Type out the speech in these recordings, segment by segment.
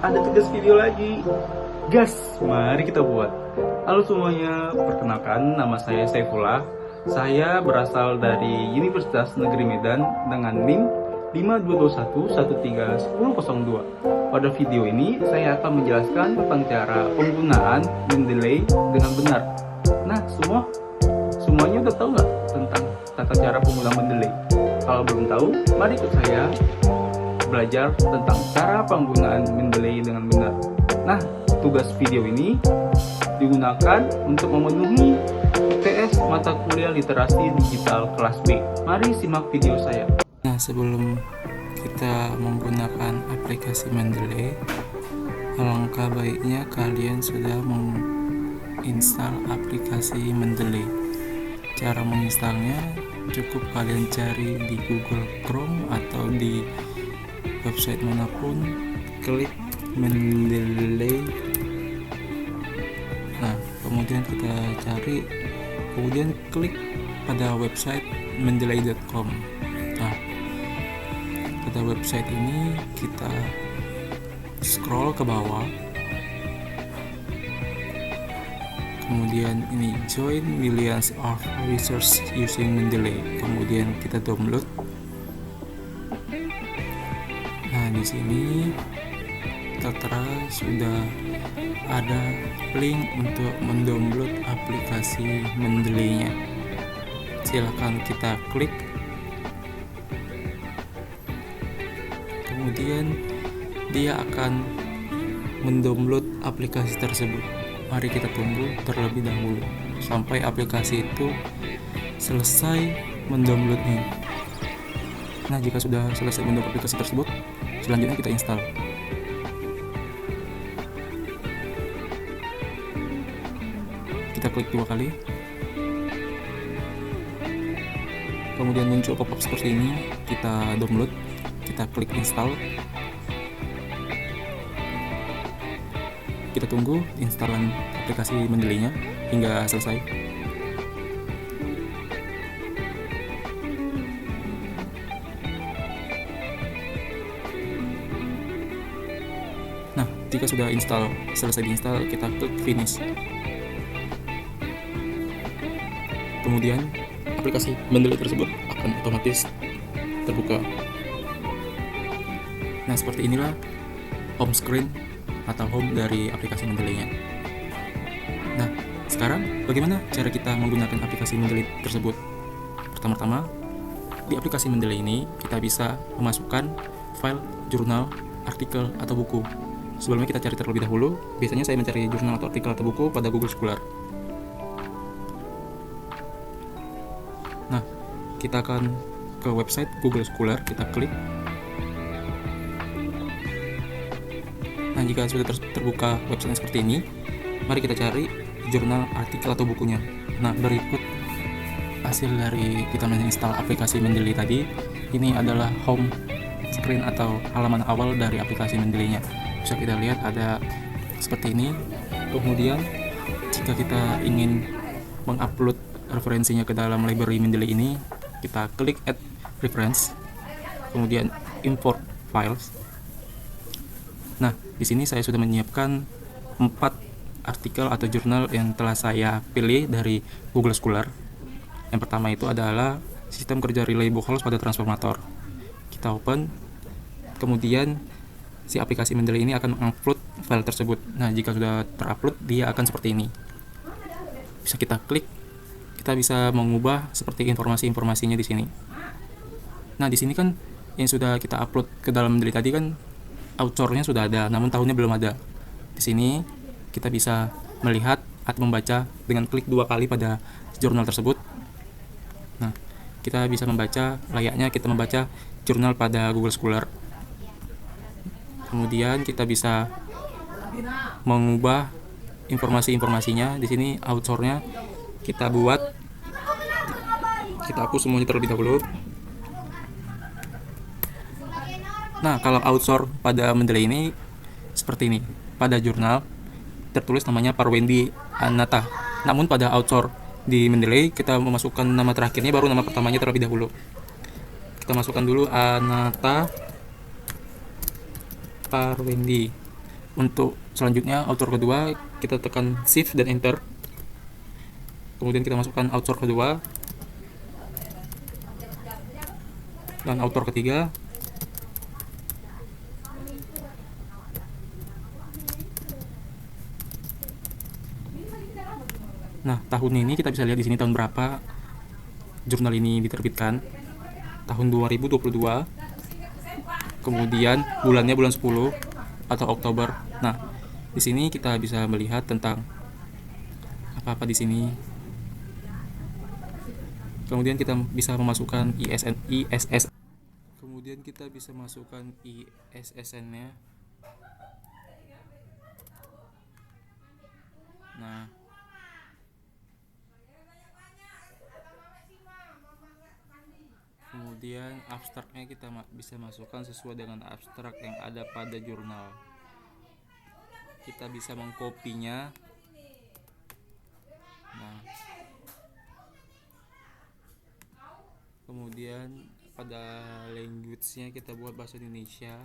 ada tugas video lagi. Gas, mari kita buat. Halo semuanya, perkenalkan nama saya Saifullah. Saya berasal dari Universitas Negeri Medan dengan NIM 5221131002. Pada video ini saya akan menjelaskan tentang cara penggunaan mendelay dengan benar. Nah, semuanya udah tahu nggak tentang tata cara penggunaan mendelay? Kalau belum tahu, mari ikut saya belajar tentang cara penggunaan mendelay dengan benar. Nah, tugas video ini digunakan untuk memenuhi UTS mata kuliah literasi digital kelas B. Mari simak video saya. Nah, sebelum kita menggunakan aplikasi Mendeley, alangkah baiknya kalian sudah menginstal aplikasi Mendeley. Cara menginstalnya cukup kalian cari di Google Chrome atau di website manapun, klik Mendeley. Nah, kemudian kita cari, kemudian klik pada website mendeley.com. Nah, pada website ini kita scroll ke bawah, kemudian ini join millions of users using Mendeley, kemudian kita download. Nah, di sini tertera sudah ada link untuk mendownload aplikasi Mendeley-nya. Silahkan kita klik. Kemudian dia akan mendownload aplikasi tersebut. Mari kita tunggu terlebih dahulu sampai aplikasi itu selesai mendownloadnya. Nah, jika sudah selesai mendownload aplikasi tersebut, selanjutnya kita install. Kita klik 2 kali, kemudian muncul pop-up seperti ini. Kita download, kita klik install. Kita tunggu instalan aplikasi Mendeley-nya hingga selesai. Nah, jika sudah selesai diinstal, kita klik finish. Kemudian aplikasi Mendeley tersebut akan otomatis terbuka. Nah, seperti inilah home screen atau home dari aplikasi Mendeley-nya. Nah, sekarang bagaimana cara kita menggunakan aplikasi Mendeley tersebut? Pertama-tama, di aplikasi Mendeley ini kita bisa memasukkan file, jurnal, artikel, atau buku. Sebelumnya kita cari terlebih dahulu. Biasanya saya mencari jurnal atau artikel atau buku pada Google Scholar. Nah, kita akan ke website Google Scholar, kita klik. Nah, jika sudah terbuka website seperti ini, mari kita cari jurnal, artikel, atau bukunya. Nah, berikut hasil dari kita menginstal aplikasi Mendeley tadi. Ini adalah home screen atau halaman awal dari aplikasi Mendeley-nya. Bisa kita lihat ada seperti ini. Kemudian, jika kita ingin mengupload referensinya ke dalam library Mendeley ini, kita klik add reference, kemudian import files. Nah, di sini saya sudah menyiapkan 4 artikel atau jurnal yang telah saya pilih dari Google Scholar. Yang pertama itu adalah sistem kerja relay Buchholz pada transformator. Kita open, kemudian si aplikasi Mendeley ini akan mengupload file tersebut. Nah, jika sudah terupload, dia akan seperti ini. Bisa kita klik, kita bisa mengubah seperti informasi-informasinya di sini. Nah, di sini kan yang sudah kita upload ke dalam Mendeley tadi kan author-nya sudah ada, namun tahunnya belum ada. Di sini kita bisa melihat atau membaca dengan klik 2 kali pada jurnal tersebut. Nah, kita bisa membaca layaknya kita membaca jurnal pada Google Scholar. Kemudian kita bisa mengubah informasi-informasinya. Di sini author-nya kita hapus semuanya terlebih dahulu. Nah, kalau author pada Mendeley ini seperti ini. Pada jurnal tertulis namanya Parwendi Anata. Namun pada author di Mendeley kita memasukkan nama terakhirnya baru nama pertamanya terlebih dahulu. Kita masukkan dulu Anata Parwendi. Untuk selanjutnya author kedua kita tekan shift dan enter, kemudian kita masukkan author kedua dan author ketiga. Nah, tahun ini kita bisa lihat di sini tahun berapa jurnal ini diterbitkan. Tahun 2022. Kemudian bulannya bulan 10 atau Oktober. Nah, di sini kita bisa melihat tentang apa-apa di sini. Kemudian kita bisa memasukkan ISS. Kemudian kita bisa masukkan ISSN-nya. Nah, kemudian abstraknya kita bisa masukkan sesuai dengan abstrak yang ada pada jurnal. Kita bisa mengkopinya. Nah, kemudian pada language-nya kita buat bahasa Indonesia.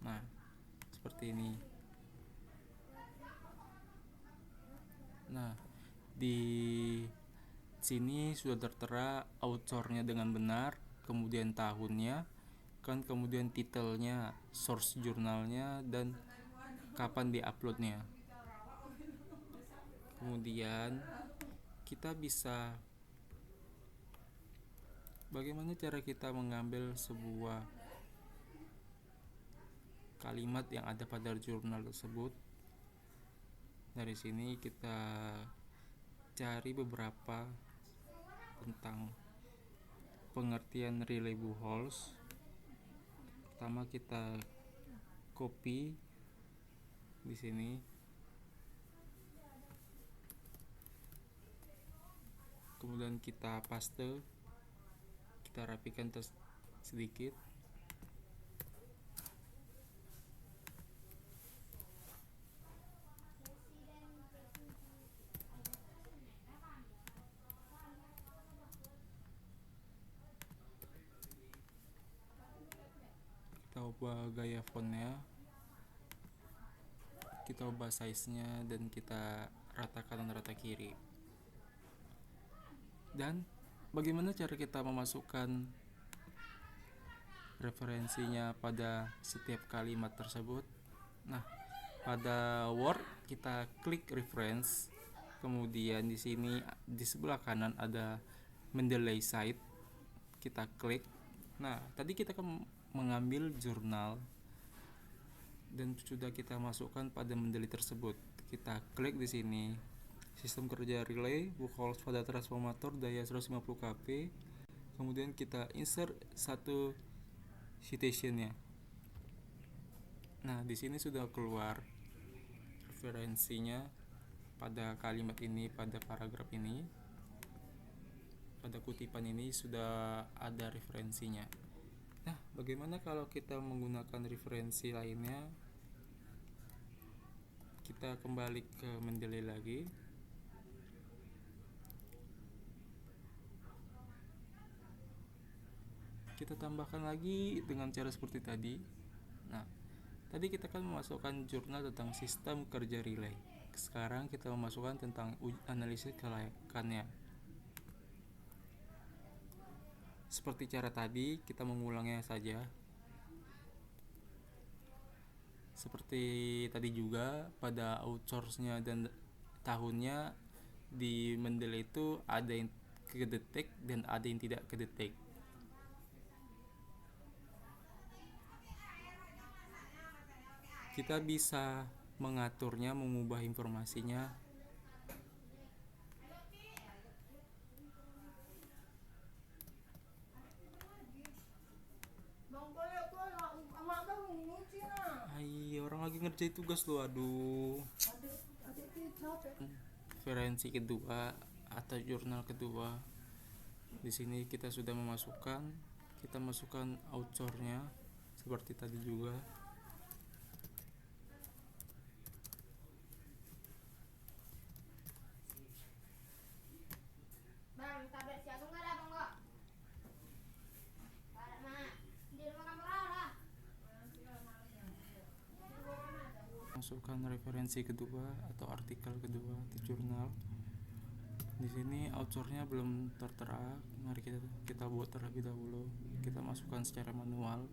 Nah, seperti ini. Nah, di sini sudah tertera authornya dengan benar, kemudian tahunnya, kan kemudian titelnya, source jurnalnya, dan kapan diuploadnya. Kemudian kita bisa bagaimana cara kita mengambil sebuah kalimat yang ada pada jurnal tersebut. Dari sini kita cari beberapa tentang pengertian relay Buchholz. Pertama kita copy di sini. Kemudian kita paste. Kita rapikan sedikit. Kita ubah gaya fontnya, kita ubah size-nya, dan kita rata kanan rata kiri. Dan bagaimana cara kita memasukkan referensinya pada setiap kalimat tersebut? Nah, pada Word kita klik reference, kemudian di sini di sebelah kanan ada Mendeley site, kita klik. Nah, tadi kita akan mengambil jurnal dan sudah kita masukkan pada Mendeley tersebut. Kita klik di sini, sistem kerja relay Buchholz pada transformator daya 150 kV. Kemudian kita insert satu citation-nya. Nah, di sini sudah keluar referensinya pada kalimat ini, pada paragraf ini, pada kutipan ini sudah ada referensinya. Nah, bagaimana kalau kita menggunakan referensi lainnya? Kita kembali ke Mendeley lagi. Kita tambahkan lagi dengan cara seperti tadi. Nah, tadi kita kan memasukkan jurnal tentang sistem kerja relay. Sekarang kita memasukkan tentang analisis kelayakannya. Seperti cara tadi, kita mengulangnya saja. Seperti tadi juga, pada outsource-nya dan tahunnya di Mendeley itu ada yang kedetek dan ada yang tidak kedetek. Kita bisa mengaturnya, mengubah informasinya. Hai, orang lagi ngerjain tugas loh, aduh. Referensi kedua atau jurnal kedua. Di sini kita sudah memasukkan, kita masukkan author-nya seperti tadi juga. memasukkan referensi kedua atau artikel kedua di jurnal. Di sini authornya belum tertera, mari kita buat terlebih dahulu. Kita masukkan secara manual.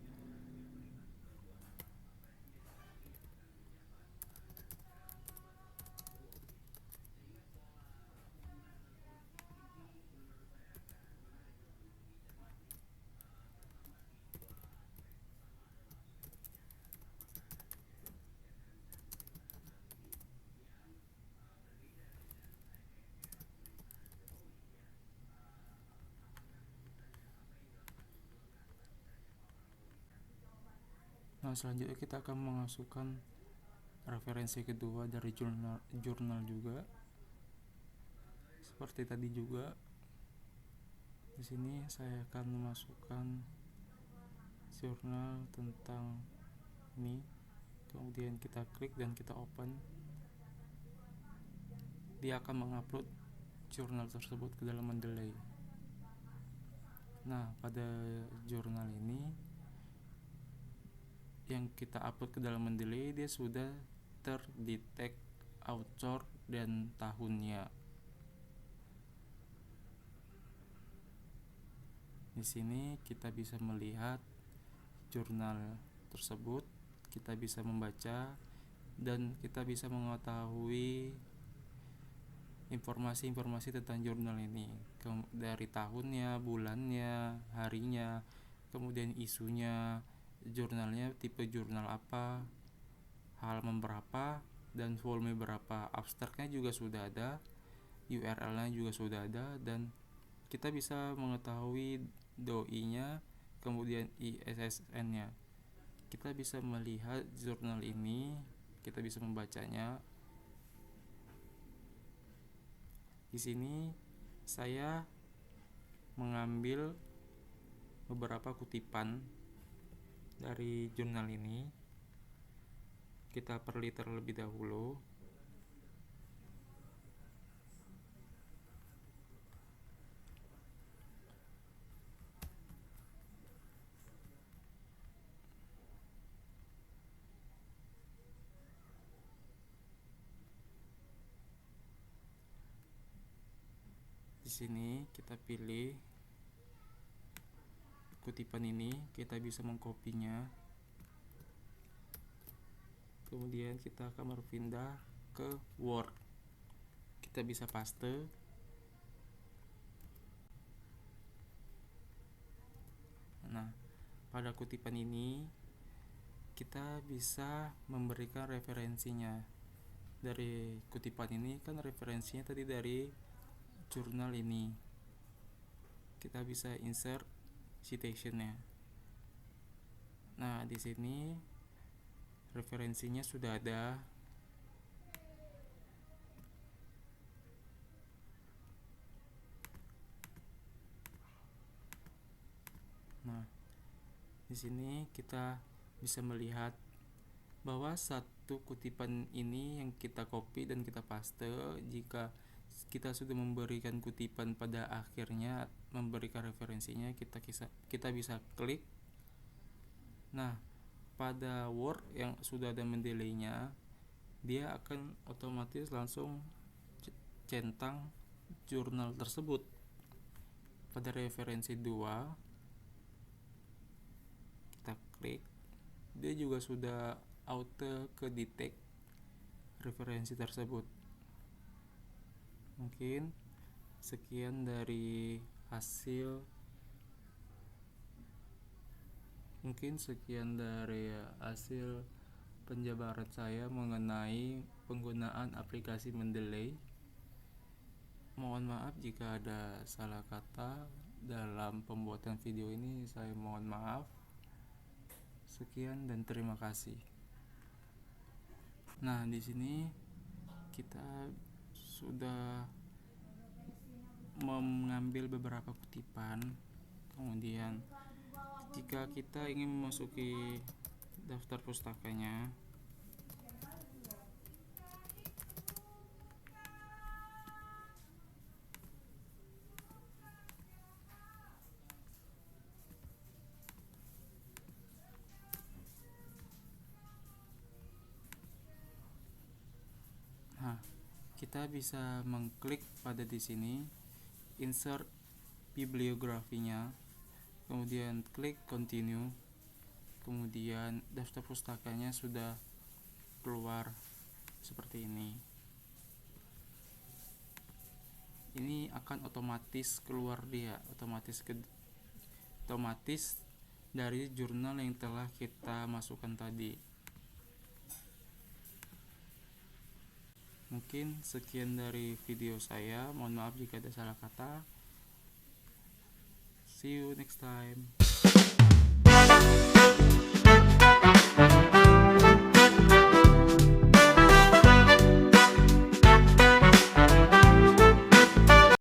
Nah, selanjutnya kita akan memasukkan referensi kedua dari jurnal juga. Seperti tadi juga. Di sini saya akan memasukkan jurnal tentang ini. Kemudian kita klik dan kita open. Dia akan mengupload jurnal tersebut ke dalam Mendeley. Nah, pada jurnal ini yang kita upload ke dalam Mendeley, dia sudah terdetek author dan tahunnya. Di sini kita bisa melihat jurnal tersebut, kita bisa membaca dan kita bisa mengetahui informasi-informasi tentang jurnal ini, dari tahunnya, bulannya, harinya, kemudian isunya, jurnalnya tipe jurnal apa, halaman berapa, dan volume berapa. Abstraknya juga sudah ada, URL-nya juga sudah ada, dan kita bisa mengetahui doi-nya, kemudian ISSN-nya. Kita bisa melihat jurnal ini, kita bisa membacanya. Di sini saya mengambil beberapa kutipan dari jurnal ini. Kita perli terlebih dahulu. Di sini kita pilih kutipan ini, kita bisa mengkopinya. Kemudian kita akan berpindah ke Word. Kita bisa paste. Nah, pada kutipan ini kita bisa memberikan referensinya. Dari kutipan ini kan referensinya tadi dari jurnal ini. Kita bisa insert citation-nya. Nah, di sini referensinya sudah ada. Nah, di sini kita bisa melihat bahwa satu kutipan ini yang kita copy dan kita paste, jika kita sudah memberikan kutipan pada akhirnya, memberikan referensinya, kita bisa klik. Nah, pada Word yang sudah ada Mendeley-nya, dia akan otomatis langsung centang jurnal tersebut. Pada referensi 2 kita klik, dia juga sudah auto ke detect referensi tersebut. Mungkin sekian dari hasil penjabaran saya mengenai penggunaan aplikasi Mendeley. Mohon maaf jika ada salah kata dalam pembuatan video ini, saya mohon maaf. Sekian dan terima kasih. Nah, di sini kita sudah mengambil beberapa kutipan. Kemudian jika kita ingin memasuki daftar pustakanya, kita bisa mengklik pada di sini insert bibliografinya, kemudian klik continue, kemudian daftar pustakanya sudah keluar seperti ini. Ini akan otomatis keluar dia, otomatis dari jurnal yang telah kita masukkan tadi. Mungkin sekian dari video saya, mohon maaf jika ada salah kata. See you next time.